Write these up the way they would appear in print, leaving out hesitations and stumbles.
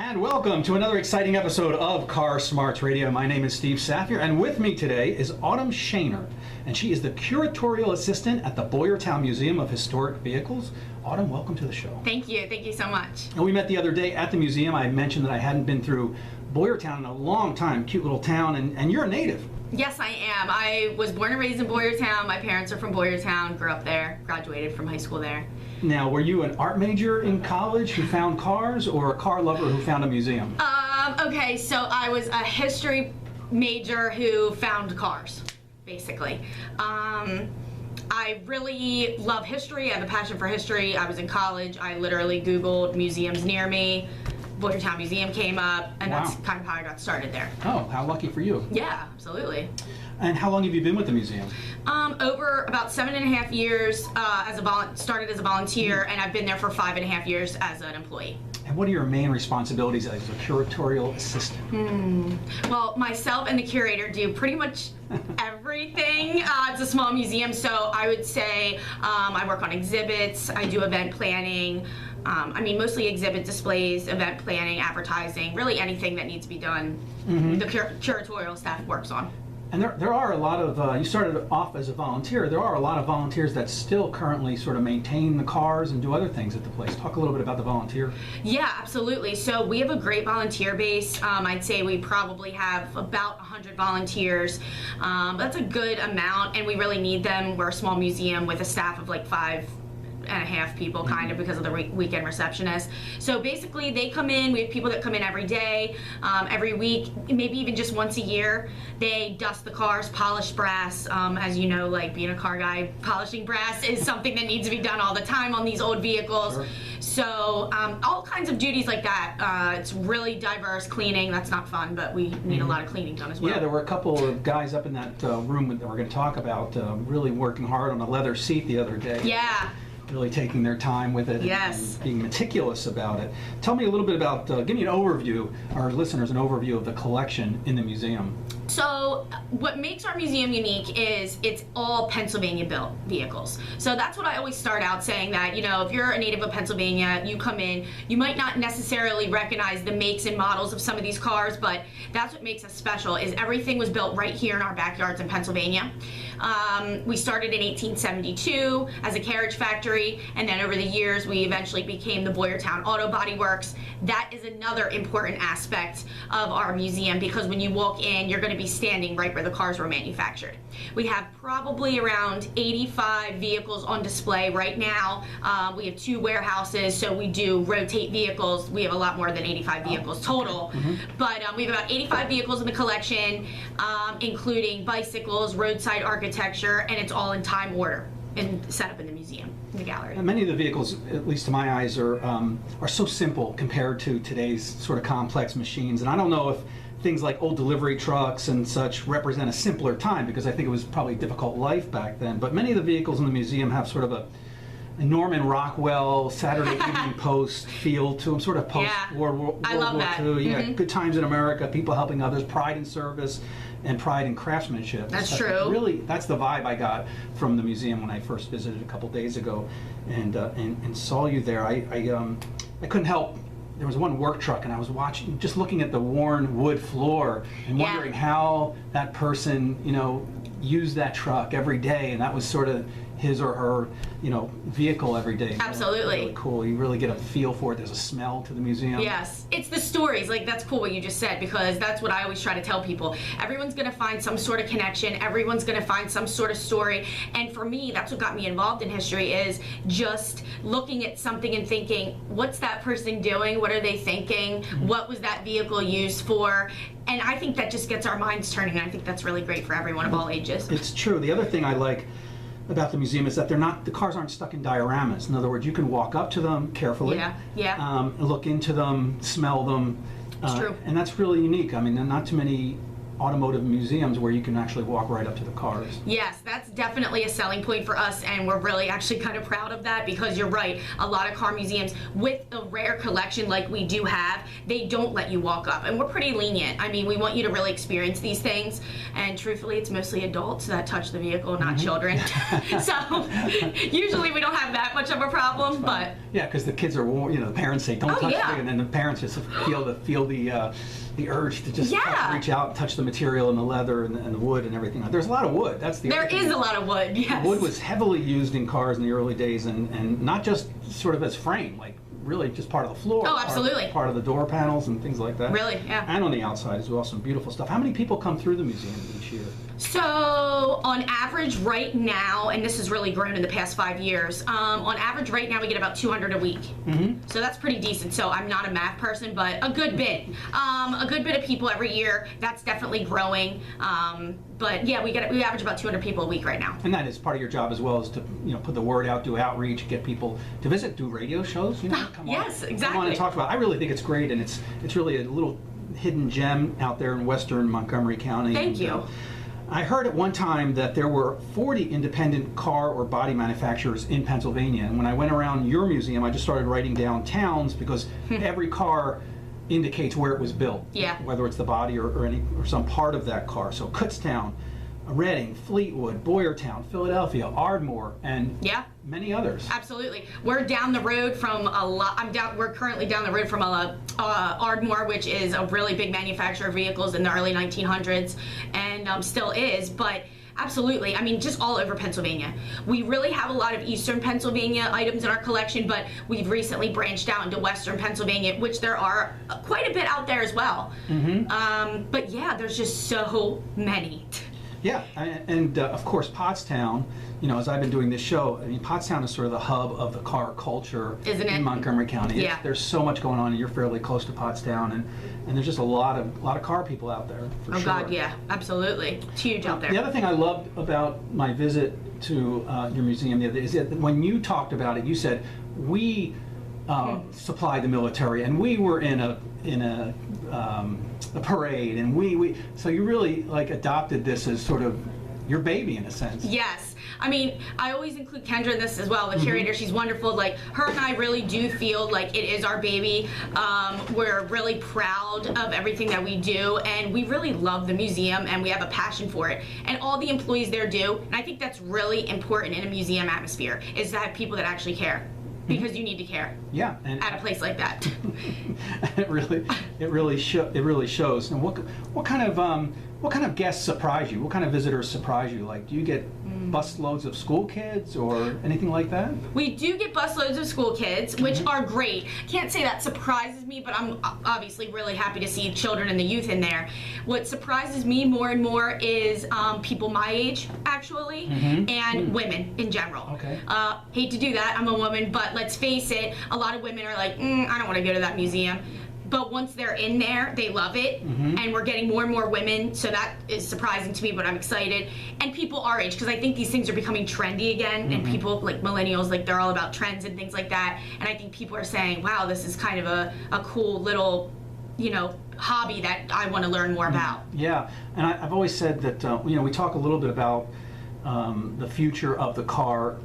And welcome to another exciting episode of CarSmarts Radio. My name is Steve Saffier, and with me today is Autumn Shaner, and she is the Curatorial Assistant at the Boyertown Museum of Historic Vehicles. Autumn, welcome to the show. Thank you so much. And we met the other day at the museum. I mentioned that I hadn't been through Boyertown in a long time, cute little town, and you're a native. Yes, I am. I was born and raised in Boyertown. My parents are from Boyertown, grew up there, graduated from high school there. Now, were you an art major in college who found cars, or a car lover who found a museum? Okay, so I was a history major who found cars, basically. I really love history. I have a passion for history. I was in college. I literally Googled museums near me. Boyertown Museum came up, and Wow. that's kind of how I got started there. Oh, how lucky for you. Yeah, absolutely. And how long have you been with the museum? Over about 7.5 years started as a volunteer, and I've been there for 5.5 years as an employee. And what are your main responsibilities as a curatorial assistant? Well, myself and the curator do pretty much everything. It's a small museum, so I would say I work on exhibits, I do event planning, mostly exhibit displays, event planning, advertising, really anything that needs to be done, the curatorial staff works on. And there are a lot of, you started off as a volunteer, there are a lot of volunteers that still currently sort of maintain the cars and do other things at the place. Talk a little bit about the volunteer. Yeah, absolutely. So we have a great volunteer base. I'd say we probably have about 100 volunteers. That's a good amount, and we really need them. We're a small museum with a staff of like 5.5 people, kind of, because of the weekend receptionist. So basically they come in, we have people that come in every day, every week, maybe even just once a year. They dust the cars, polish brass. As you know, like being a car guy, polishing brass is something that needs to be done all the time on these old vehicles. Sure. So all kinds of duties like that. It's really diverse. Cleaning, that's not fun, but we need a lot of cleaning done as well. Yeah, there were a couple of guys up in that room that we're going to talk about really working hard on a leather seat the other day. Yeah. Really taking their time with it. Yes. And being meticulous about it. Tell me a little bit about, give me an overview, our listeners, an overview of the collection in the museum. So what makes our museum unique is it's all Pennsylvania built vehicles. So that's what I always start out saying, that, you know, if you're a native of Pennsylvania, you come in, you might not necessarily recognize the makes and models of some of these cars, but that's what makes us special, is everything was built right here in our backyards in Pennsylvania. We started in 1872 as a carriage factory, and then over the years we eventually became the Boyertown Auto Body Works. That is another important aspect of our museum, because when you walk in, you're going to be standing right where the cars were manufactured. We have probably around 85 vehicles on display right now. We have 2 warehouses, so we do rotate vehicles. We have a lot more than 85 vehicles total, but we have about 85 vehicles in the collection, including bicycles, roadside architecture, and it's all in time order and set up in the museum, in the gallery. And many of the vehicles, at least to my eyes, are so simple compared to today's sort of complex machines. And I don't know if things like old delivery trucks and such represent a simpler time, because I think it was probably a difficult life back then. But many of the vehicles in the museum have sort of a Norman Rockwell, Saturday Evening Post feel to them, sort of post-World War II. You got Good Times in America, people helping others, pride in service, and pride in craftsmanship. That's true. Really, that's the vibe I got from the museum when I first visited a couple days ago, and saw you there. I couldn't help. There was one work truck, and I was watching, just looking at the worn wood floor, and wondering how that person, you know, used that truck every day, and that was sort of his or her, you know, vehicle every day. Absolutely. Really cool. You really get a feel for it. There's a smell to the museum. Yes, it's the stories. Like, that's cool what you just said, because that's what I always try to tell people. Everyone's going to find some sort of connection. Everyone's going to find some sort of story. And for me, that's what got me involved in history, is just looking at something and thinking, what's that person doing? What are they thinking? What was that vehicle used for? And I think that just gets our minds turning, and I think that's really great for everyone of all ages. It's true. The other thing I like about the museum is that the cars aren't stuck in dioramas. In other words, you can walk up to them carefully, Yeah. look into them, smell them. It's true. And that's really unique. I mean, not too many automotive museums where you can actually walk right up to the cars. Yes, that's definitely a selling point for us, and we're really actually kind of proud of that, because you're right, a lot of car museums, with a rare collection like we do have, they don't let you walk up, and we're pretty lenient. I mean, we want you to really experience these things, and truthfully, it's mostly adults that touch the vehicle, not children. So usually we don't have that much of a problem, but yeah, because the kids are, the parents say don't touch yeah. it, and then the parents just feel the urge to just reach out and touch the material and the leather and the wood and everything. There's a lot of wood. That's the there other thing. is a lot of wood. Yes, wood was heavily used in cars in the early days, and not just sort of as frame, like really just part of the floor. Oh, absolutely. Part of the door panels and things like that. Really, yeah. And on the outside as well, some beautiful stuff. How many people come through the museum each year? So on average right now, and this has really grown in the past 5 years, on average right now we get about 200 a week. So that's pretty decent. So I'm not a math person, but a good bit. A good bit of people every year. That's definitely growing. But yeah, we average about 200 people a week right now. And that is part of your job as well, is to put the word out, do outreach, get people to visit, do radio shows. Come yes, on, exactly. Come on and talk about it. I really think it's great, and it's really a little hidden gem out there in western Montgomery County. Thank you. I heard at one time that there were 40 independent car or body manufacturers in Pennsylvania, and when I went around your museum, I just started writing down towns, because every car indicates where it was built. Yeah. Whether it's the body or some part of that car. So Kutztown, Reading, Fleetwood, Boyertown, Philadelphia, Ardmore, and many others. Absolutely. We're down the road from a lot. We're currently down the road from Ardmore, which is a really big manufacturer of vehicles in the early 1900s, and still is. But absolutely, I mean, just all over Pennsylvania. We really have a lot of Eastern Pennsylvania items in our collection, but we've recently branched out into Western Pennsylvania, which there are quite a bit out there as well. But yeah, there's just so many. Yeah, and of course Pottstown, as I've been doing this show, I mean, Pottstown is sort of the hub of the car culture, isn't it? In Montgomery County. Yeah. There's so much going on, and you're fairly close to Pottstown, and there's just a lot of car people out there, for sure. Oh God, yeah, absolutely. It's huge out there. The other thing I loved about my visit to your museum the other day is that when you talked about it, you said, we supply the military, and we were in a parade, and so you really adopted this as sort of your baby in a sense. Yes. I mean, I always include Kendra in this as well, the curator. She's wonderful. Like, her and I really do feel like it is our baby. We're really proud of everything that we do, and we really love the museum, and we have a passion for it. And all the employees there do, and I think that's really important in a museum atmosphere, is to have people that actually care. Because you need to care. Yeah, and at a place like that. it really shows. And what kind of guests surprise you? What kind of visitors surprise you? Like, do you get busloads of school kids or anything like that? We do get busloads of school kids, which are great. Can't say that surprises me, but I'm obviously really happy to see children and the youth in there. What surprises me more and more is people my age, actually, and women in general. Okay. Hate to do that, I'm a woman, but let's face it, a lot of women are like, I don't want to go to that museum. But once they're in there, they love it, and we're getting more and more women, so that is surprising to me, but I'm excited. And people our age, because I think these things are becoming trendy again, and people, like millennials, like they're all about trends and things like that, and I think people are saying, wow, this is kind of a cool little, hobby that I want to learn more about. Yeah, and I've always said that, we talk a little bit about the future of the car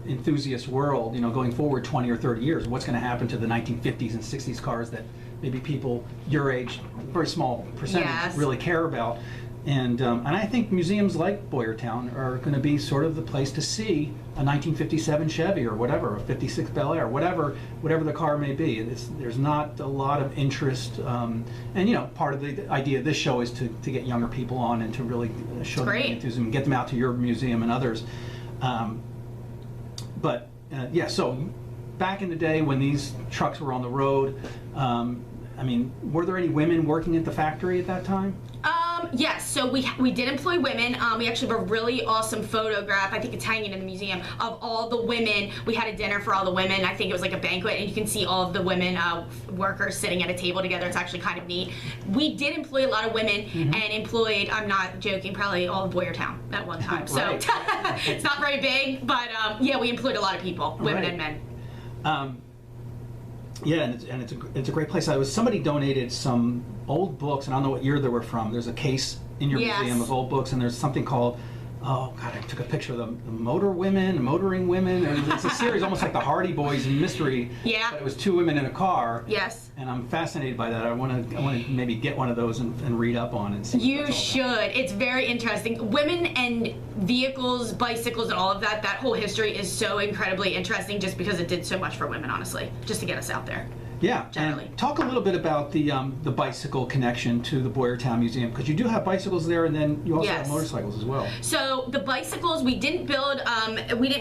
enthusiast world, going forward 20 or 30 years. What's going to happen to the 1950s and 60s cars that maybe people your age, very small percentage, really care about. And I think museums like Boyertown are going to be sort of the place to see a 1957 Chevy or whatever, a 56 Bel Air, whatever the car may be. There's not a lot of interest, and part of the idea of this show is to get younger people on and to really show them the enthusiasm and get them out to your museum and others. So back in the day when these trucks were on the road, were there any women working at the factory at that time? Yes, so we did employ women. We actually have a really awesome photograph, I think it's hanging in the museum, of all the women. We had a dinner for all the women. I think it was like a banquet, and you can see all of the women workers sitting at a table together. It's actually kind of neat. We did employ a lot of women, and employed, I'm not joking, probably all of Boyertown at one time. So it's not very big, but yeah, we employed a lot of people, women and men. Yeah, and it's a great place. Somebody donated some old books, and I don't know what year they were from. There's a case in your Yes. museum of old books, and there's something called, oh God, I took a picture of them, the Motoring Women. And it's a series almost like the Hardy Boys in Mystery. Yeah. But it was two women in a car. Yes. And I'm fascinated by that. I want to maybe get one of those and read up on it. And see what You that's all about. should. It's very interesting. Women and vehicles, bicycles, and all of that whole history is so incredibly interesting just because it did so much for women, honestly, just to get us out there. Yeah, generally. and talk a little bit about the bicycle connection to the Boyertown Museum, because you do have bicycles there, and then you also Yes. have motorcycles as well. So the bicycles, we didn't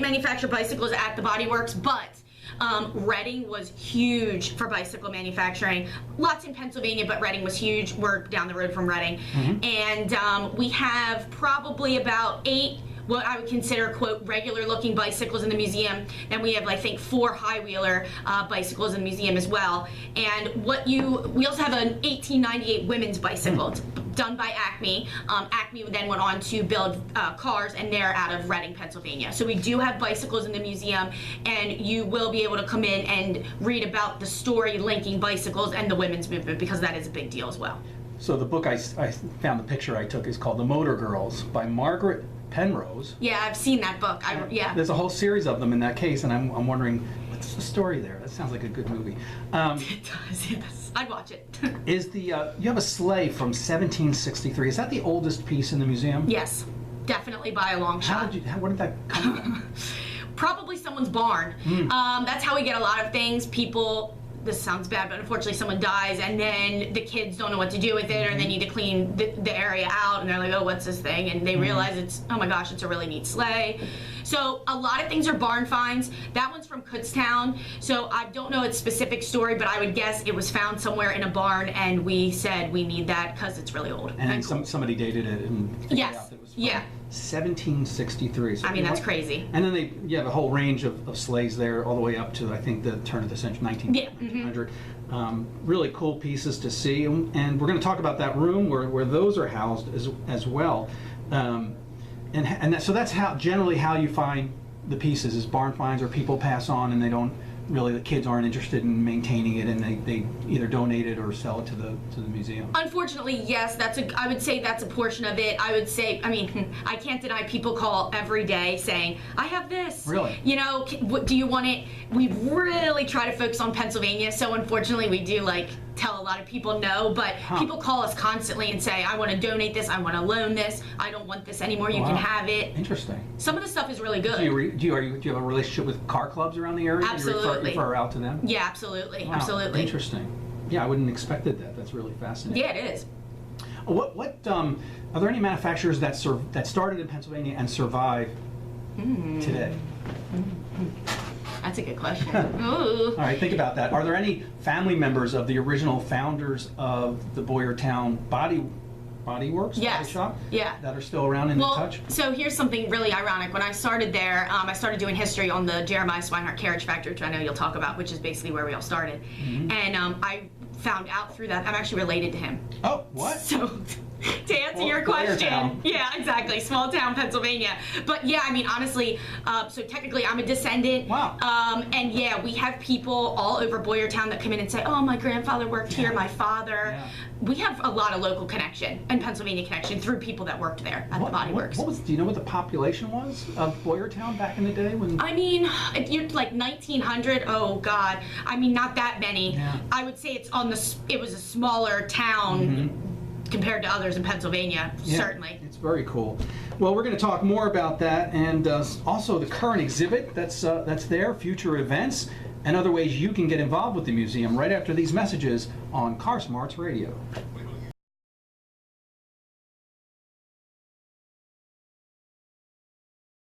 manufacture bicycles at the Body Works, but Reading was huge for bicycle manufacturing. Lots in Pennsylvania, but Reading was huge. We're down the road from Reading. And we have probably about 8 what I would consider, quote, regular looking bicycles in the museum. And we have, I think, 4 high-wheeler bicycles in the museum as well. And we also have an 1898 women's bicycle done by Acme. Acme then went on to build cars, and they're out of Reading, Pennsylvania. So we do have bicycles in the museum, and you will be able to come in and read about the story linking bicycles and the women's movement, because that is a big deal as well. So the book I found, the picture I took, is called The Motor Girls by Margaret Penrose. Yeah, I've seen that book. Yeah. There's a whole series of them in that case, and I'm wondering, what's the story there? That sounds like a good movie. It does, yes. I'd watch it. Is the you have a sleigh from 1763? Is that the oldest piece in the museum? Yes, definitely by a long shot. Where did that come from? Probably someone's barn. That's how we get a lot of things. People, this sounds bad, but unfortunately someone dies, and then the kids don't know what to do with it, or they need to clean the area out, and they're like, oh, what's this thing? And they realize it's, oh my gosh, it's a really neat sleigh. So a lot of things are barn finds. That one's from Kutztown, so I don't know its specific story, but I would guess it was found somewhere in a barn, and we said we need that because it's really old. And cool. somebody dated it and figured Yes. out that it was from Yeah. 1763. So I mean, that's crazy. And then you have a whole range of sleighs there, all the way up to, I think, the turn of the century, 1900. Really cool pieces to see, and we're going to talk about that room where those are housed as well. So that's generally how you find the pieces, is barn finds, or people pass on and they don't really, the kids aren't interested in maintaining it, and they either donate it or sell it to the museum. Unfortunately, yes, I would say that's a portion of it. I would say, I mean, I can't deny people call every day saying, I have this. Really? You know, what do you want it? We really try to focus on Pennsylvania, so unfortunately we do tell a lot of people no, but people call us constantly and say, I want to donate this, I want to loan this, I don't want this anymore, you can have it. Interesting. Some of the stuff is really good. Do you have a relationship with car clubs around the area? Absolutely. You refer out to them? Yeah, absolutely. Wow, Absolutely. Interesting. Yeah, I wouldn't have expected that. That's really fascinating. Yeah, it is. Are there any manufacturers that started in Pennsylvania and survive today? That's a good question. Ooh. All right, think about that. Are there any family members of the original founders of the Boyertown Body Works? Yes. Body Shop? Yeah. That are still around and in touch? So here's something really ironic. When I started there, I started doing history on the Jeremiah Swinehart Carriage Factory, which I know you'll talk about, which is basically where we all started. And I found out through that I'm actually related to him. Oh, what? So to answer your question, Boyertown. yeah, exactly, small town Pennsylvania. But yeah, I mean, honestly, so technically I'm a descendant. Wow. And yeah, we have people all over Boyertown that come in and say, oh, my grandfather worked here, my father. Yeah. We have a lot of local connection and Pennsylvania connection through people that worked there at the Body Works. Do you know what the population was of Boyertown back in the day? I mean, if you're like 1900, oh God, I mean, not that many. Yeah. I would say it was a smaller town compared to others in Pennsylvania, certainly. It's very cool. Well, we're going to talk more about that, and also the current exhibit that's there, future events, and other ways you can get involved with the museum right after these messages on CarSmarts Radio.